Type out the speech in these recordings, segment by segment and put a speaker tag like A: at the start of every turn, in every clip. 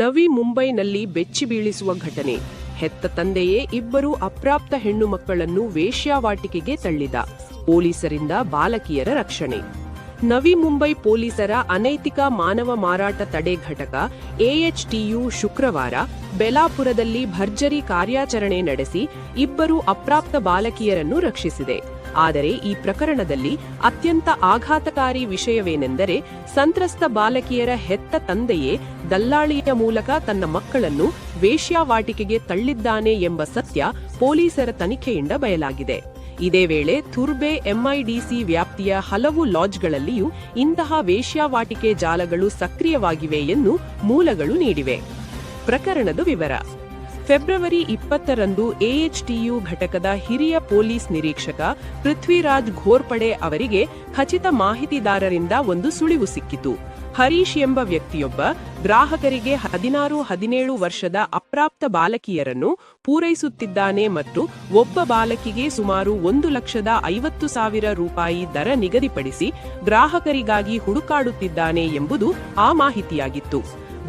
A: ನವಿ ಮುಂಬೈನಲ್ಲಿ ಬೆಚ್ಚಿಬೀಳಿಸುವ ಘಟನೆ. ಹೆತ್ತ ತಂದೆಯೇ ಇಬ್ಬರು ಅಪ್ರಾಪ್ತ ಹೆಣ್ಣು ಮಕ್ಕಳನ್ನು ವೇಶ್ಯಾವಾಟಿಕೆಗೆ ತಳ್ಳಿದ. ಪೊಲೀಸರಿಂದ ಬಾಲಕಿಯರ ರಕ್ಷಣೆ. ನವಿ ಮುಂಬೈ ಪೊಲೀಸರ ಅನೈತಿಕ ಮಾನವ ಮಾರಾಟ ತಡೆ ಘಟಕ AHTU ಶುಕ್ರವಾರ ಬೆಲಾಪುರದಲ್ಲಿ ಭರ್ಜರಿ ಕಾರ್ಯಾಚರಣೆ ನಡೆಸಿ ಇಬ್ಬರು ಅಪ್ರಾಪ್ತ ಬಾಲಕಿಯರನ್ನು ರಕ್ಷಿಸಿದೆ. ಆದರೆ ಈ ಪ್ರಕರಣದಲ್ಲಿ ಅತ್ಯಂತ ಆಘಾತಕಾರಿ ವಿಷಯವೇನೆಂದರೆ, ಸಂತ್ರಸ್ತ ಬಾಲಕಿಯರ ಹೆತ್ತ ತಂದೆಯೇ ದಲ್ಲಾಳಿಯ ಮೂಲಕ ತನ್ನ ಮಕ್ಕಳನ್ನು ವೇಶ್ಯಾವಾಟಿಕೆಗೆ ತಳ್ಳಿದ್ದಾನೆ ಎಂಬ ಸತ್ಯ ಪೊಲೀಸರ ತನಿಖೆಯಿಂದ ಬಯಲಾಗಿದೆ. ಇದೇ ವೇಳೆ ಥುರ್ಬೆ MIDC ವ್ಯಾಪ್ತಿಯ ಹಲವು ಲಾಡ್ಜ್ಗಳಲ್ಲಿಯೂ ಇಂತಹ ವೇಶ್ಯಾವಾಟಿಕೆ ಜಾಲಗಳು ಸಕ್ರಿಯವಾಗಿವೆ ಎಂದು ಮೂಲಗಳು ನೀಡಿವೆ. ಪ್ರಕರಣದ ವಿವರ. ಫೆಬ್ರವರಿ 20ರಂದು AHTU ಘಟಕದ ಹಿರಿಯ ಪೊಲೀಸ್ ನಿರೀಕ್ಷಕ ಪೃಥ್ವಿರಾಜ್ ಘೋರ್ಪಡೆ ಅವರಿಗೆ ಖಚಿತ ಮಾಹಿತಿದಾರರಿಂದ ಒಂದು ಸುಳಿವು ಸಿಕ್ಕಿತು. ಹರೀಶ್ ಎಂಬ ವ್ಯಕ್ತಿಯೊಬ್ಬ ಗ್ರಾಹಕರಿಗೆ 16-17 ವರ್ಷದ ಅಪ್ರಾಪ್ತ ಬಾಲಕಿಯರನ್ನು ಪೂರೈಸುತ್ತಿದ್ದಾನೆ ಮತ್ತು ಒಬ್ಬ ಬಾಲಕಿಗೆ ಸುಮಾರು 1,50,000 ರೂಪಾಯಿ ದರ ನಿಗದಿಪಡಿಸಿ ಗ್ರಾಹಕರಿಗಾಗಿ ಹುಡುಕಾಡುತ್ತಿದ್ದಾನೆ ಎಂಬುದು ಆ ಮಾಹಿತಿಯಾಗಿತ್ತು.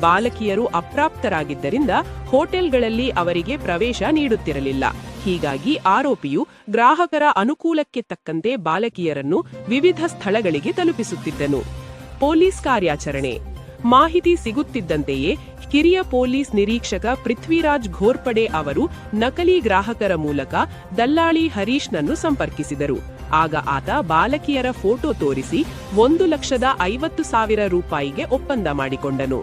A: ಬಾಲಕಿಯರು ಅಪ್ರಾಪ್ತರಾಗಿದ್ದರಿಂದ ಹೋಟೆಲ್ಗಳಲ್ಲಿ ಅವರಿಗೆ ಪ್ರವೇಶ ನೀಡುತ್ತಿರಲಿಲ್ಲ. ಹೀಗಾಗಿ ಆರೋಪಿಯು ಗ್ರಾಹಕರ ಅನುಕೂಲಕ್ಕೆ ತಕ್ಕಂತೆ ಬಾಲಕಿಯರನ್ನು ವಿವಿಧ ಸ್ಥಳಗಳಿಗೆ ತಲುಪಿಸುತ್ತಿದ್ದನು. ಪೊಲೀಸ್ ಕಾರ್ಯಾಚರಣೆ. ಮಾಹಿತಿ ಸಿಗುತ್ತಿದ್ದಂತೆಯೇ ಕಿರಿಯ ಪೊಲೀಸ್ ನಿರೀಕ್ಷಕ ಪೃಥ್ವಿರಾಜ್ ಘೋರ್ಪಡೆ ಅವರು ನಕಲಿ ಗ್ರಾಹಕರ ಮೂಲಕ ದಲ್ಲಾಳಿ ಹರೀಶ್ನನ್ನು ಸಂಪರ್ಕಿಸಿದರು. ಆಗ ಆತ ಬಾಲಕಿಯರ ಫೋಟೋ ತೋರಿಸಿ 1,50,000 ರೂಪಾಯಿಗೆ ಒಪ್ಪಂದ ಮಾಡಿಕೊಂಡನು.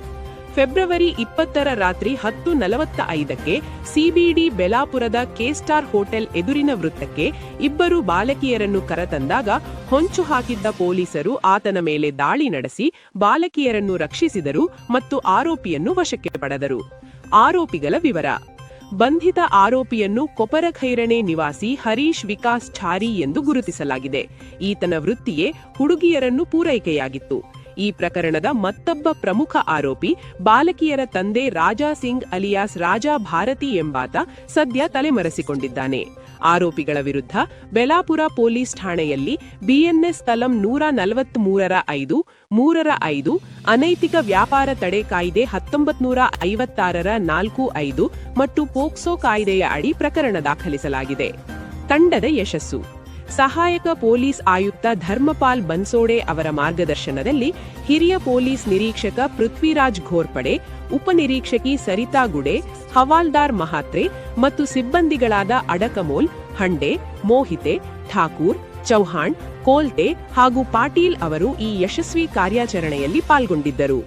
A: ಫೆಬ್ರವರಿ 20ರ ರಾತ್ರಿ 10:45ಕ್ಕೆ CBD ಬೆಲಾಪುರದ K-ಸ್ಟಾರ್ ಹೋಟೆಲ್ ಎದುರಿನ ವೃತ್ತಕ್ಕೆ ಇಬ್ಬರು ಬಾಲಕಿಯರನ್ನು ಕರೆತಂದಾಗ ಹೊಂಚು ಹಾಕಿದ್ದ ಪೊಲೀಸರು ಆತನ ಮೇಲೆ ದಾಳಿ ನಡೆಸಿ ಬಾಲಕಿಯರನ್ನು ರಕ್ಷಿಸಿದರು ಮತ್ತು ಆರೋಪಿಯನ್ನು ವಶಕ್ಕೆ ಪಡೆದರು. ಆರೋಪಿಗಳ ವಿವರ. ಬಂಧಿತ ಆರೋಪಿಯನ್ನು ಕೊಪರಖೈರಣೆ ನಿವಾಸಿ ಹರೀಶ್ ವಿಕಾಸ್ ಛಾರಿ ಎಂದು ಗುರುತಿಸಲಾಗಿದೆ. ಈತನ ವೃತ್ತಿಯೇ ಹುಡುಗಿಯರನ್ನು ಪೂರೈಕೆಯಾಗಿತ್ತು. ಈ ಪ್ರಕರಣದ ಮತ್ತೊಬ್ಬ ಪ್ರಮುಖ ಆರೋಪಿ ಬಾಲಕಿಯರ ತಂದೆ ರಾಜಾ ಸಿಂಗ್ ಅಲಿಯಾಸ್ ರಾಜಾ ಭಾರತಿ ಎಂಬಾತ ಸದ್ಯ ತಲೆಮರೆಸಿಕೊಂಡಿದ್ದಾನೆ. ಆರೋಪಿಗಳ ವಿರುದ್ಧ ಬೆಲಾಪುರ ಪೊಲೀಸ್ ಠಾಣೆಯಲ್ಲಿ BNS ಕಲಂ 143 3 ಅನೈತಿಕ ವ್ಯಾಪಾರ ತಡೆ ಕಾಯ್ದೆ 1956ರ 4(5) ಮತ್ತು ಪೋಕ್ಸೋ ಕಾಯ್ದೆಯ ಅಡಿ ಪ್ರಕರಣ ದಾಖಲಿಸಲಾಗಿದೆ. ತಂಡದ ಯಶಸ್ಸು. ಸಹಾಯಕ ಪೊಲೀಸ್ ಆಯುಕ್ತ ಧರ್ಮಪಾಲ್ ಬನ್ಸೋಡೆ ಅವರ ಮಾರ್ಗದರ್ಶನದಲ್ಲಿ ಹಿರಿಯ ಪೊಲೀಸ್ ನಿರೀಕ್ಷಕ ಪೃಥ್ವಿರಾಜ್ ಘೋರ್ಪಡೆ, ಉಪನಿರೀಕ್ಷಕಿ ಸರಿತಾ ಗುಡೆ, ಹವಾಲ್ದಾರ್ ಮಹಾತ್ರೆ ಮತ್ತು ಸಿಬ್ಬಂದಿಗಳಾದ ಅಡಕಮೋಲ್, ಹಂಡೆ, ಮೋಹಿತೆ, ಠಾಕೂರ್, ಚೌಹಾಣ್, ಕೋಲ್ತೆ ಹಾಗೂ ಪಾಟೀಲ್ ಅವರು ಈ ಯಶಸ್ವಿ ಕಾರ್ಯಾಚರಣೆಯಲ್ಲಿ ಪಾಲ್ಗೊಂಡಿದ್ದರು.